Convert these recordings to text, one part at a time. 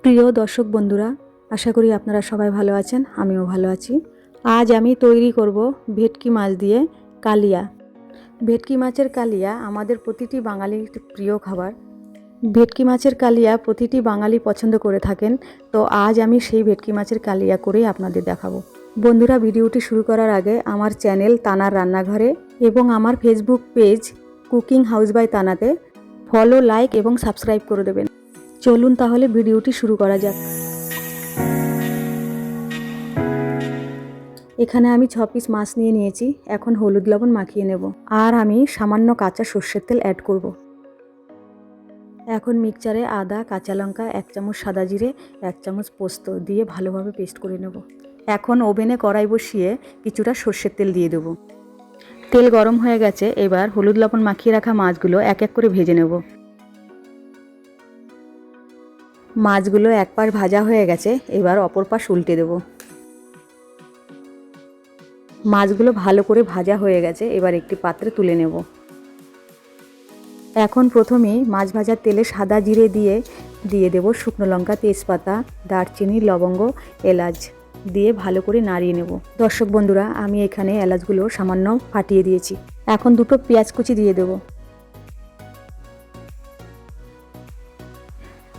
প্রিয় দর্শক বন্ধুরা, আশা করি আপনারা সবাই ভালো আছেন। আমিও ভালো আছি। আজ আমি তৈরি করব ভেটকি মাছ দিয়ে কালিয়া। ভেটকি মাছের কালিয়া আমাদের প্রতিটি বাঙালির প্রিয় খাবার। ভেটকি মাছের কালিয়া প্রতিটি বাঙালি পছন্দ করে থাকেন। তো আজ আমি সেই ভেটকি মাছের কালিয়া করেই আপনাদের দেখাবো। বন্ধুরা, ভিডিওটি শুরু করার আগে আমার চ্যানেল তানার রান্নাঘরে এবং আমার Facebook page cooking house by তানাতে ফলো, লাইক এবং সাবস্ক্রাইব করে দেবেন। চলুন তাহলে ভিডিওটি শুরু করা যাক। এখানে আমি 6 পিস মাছ নিয়ে নিয়েছি। এখন হলুদ লবণ মাখিয়ে নেব। আর আমি সামান্য কাঁচা সর্ষের তেল অ্যাড করব। এখন মিক্সচারে আদা, কাঁচা লঙ্কা, 1 চামচ সাদা জিরে, 1 চামচ পোস্ত দিয়ে ভালোভাবে পেস্ট করে নেব। এখন ওভেনে কড়াই বসিয়ে কিছুটা সর্ষের তেল দিয়ে দেব। তেল গরম হয়ে গেছে। এবার হলুদ লবণ মাখিয়ে রাখা মাছগুলো এক এক করে ভেজে নেব। মাছগুলো এক পাশ ভাজা হয়ে গেছে। এবার অপর পাশ উল্টে দেব। মাছগুলো ভালো করে ভাজা হয়ে গেছে। এবার একটি পাত্রে তুলে নেব। এখন প্রথমেই মাছ ভাজার তেলে সাদা জিরে দিয়ে দেব শুকনো লঙ্কা, তেজপাতা, দারচিনি, লবঙ্গ, এলাচ দিয়ে ভালো করে নাড়িয়ে নেব। দর্শক বন্ধুরা, আমি এখানে এলাচগুলো সামান্য ফাটিয়ে দিয়েছি। এখন দুটো পেঁয়াজ কুচি দিয়ে দেব।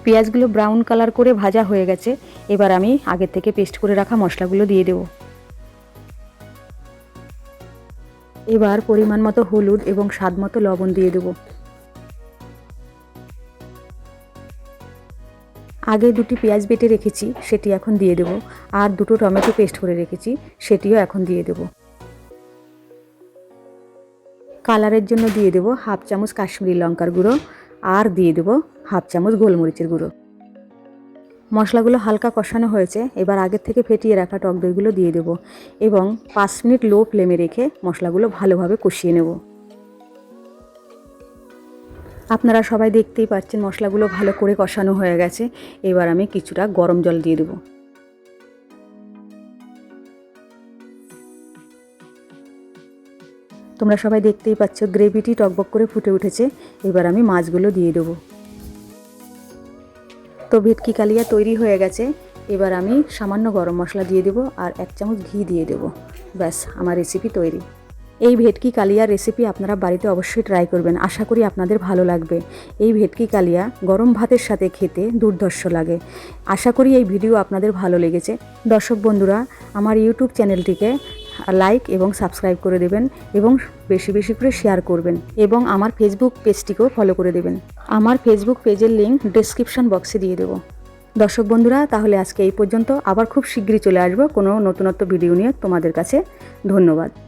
পেঁয়াজগুলো ব্রাউন কালার করে ভাজা হয়ে গেছে। এবার আমি আগে থেকে পেস্ট করে রাখা মশলাগুলো দিয়ে দেব। এবার পরিমাণ মতো হলুদ এবং স্বাদ মতো লবণ দিয়ে দেব। আগে দুটি পেঁয়াজ বেটে রেখেছি, সেটি এখন দিয়ে দেব। আর দুটো টমেটো পেস্ট করে রেখেছি, সেটিও এখন দিয়ে দেব। কালারের জন্য দিয়ে দেব 1/2 চামচ কাশ্মীরি লঙ্কার গুঁড়ো আর দিয়ে দেব 1/2 চামচ গোলমরিচের গুঁড়ো। মশলাগুলো হালকা কষানো হয়েছে। এবার আগের থেকে ফেটিয়ে রাখা টক দইগুলো দিয়ে দেব এবং 5 মিনিট লো ফ্লেমে রেখে মশলাগুলো ভালোভাবে কষিয়ে নেব। আপনারা সবাই দেখতেই পাচ্ছেন মশলাগুলো ভালো করে কষানো হয়ে গেছে। এবার আমি কিছুটা গরম জল দিয়ে দেব। তোমরা সবাই দেখতেই পাচ্ছ গ্রেভিটি টকবক করে ফুটে উঠেছে। এবার আমি মাছগুলো দিয়ে দেব। তো ভেটকি কালিয়া তৈরি হয়ে গেছে। এবার আমি সামান্য গরম মশলা দিয়ে দেব আর 1 চামচ ঘি দিয়ে দেব। ব্যাস, আমার রেসিপি তৈরি। এই ভেটকি কালিয়ার রেসিপি আপনারা বাড়িতে অবশ্যই ট্রাই করবেন। আশা করি আপনাদের ভালো লাগবে। এই ভেটকি কালিয়া গরম ভাতের সাথে খেতে দুর্ধর্ষ লাগে। আশা করি এই ভিডিও আপনাদের ভালো লেগেছে। দর্শক বন্ধুরা, আমার ইউটিউব চ্যানেলটিকে লাইক এবং সাবস্ক্রাইব করে দেবেন এবং বেশি বেশি করে শেয়ার করবেন এবং আমার ফেসবুক পেজটিকেও ফলো করে দেবেন। আমার ফেসবুক পেজের লিঙ্ক ডেসক্রিপশন বক্সে দিয়ে দেবো। দর্শক বন্ধুরা, তাহলে আজকে এই পর্যন্ত। আবার খুব শীঘ্রই চলে আসবো কোনো নতুনত্ব ভিডিও নিয়ে তোমাদের কাছে। ধন্যবাদ।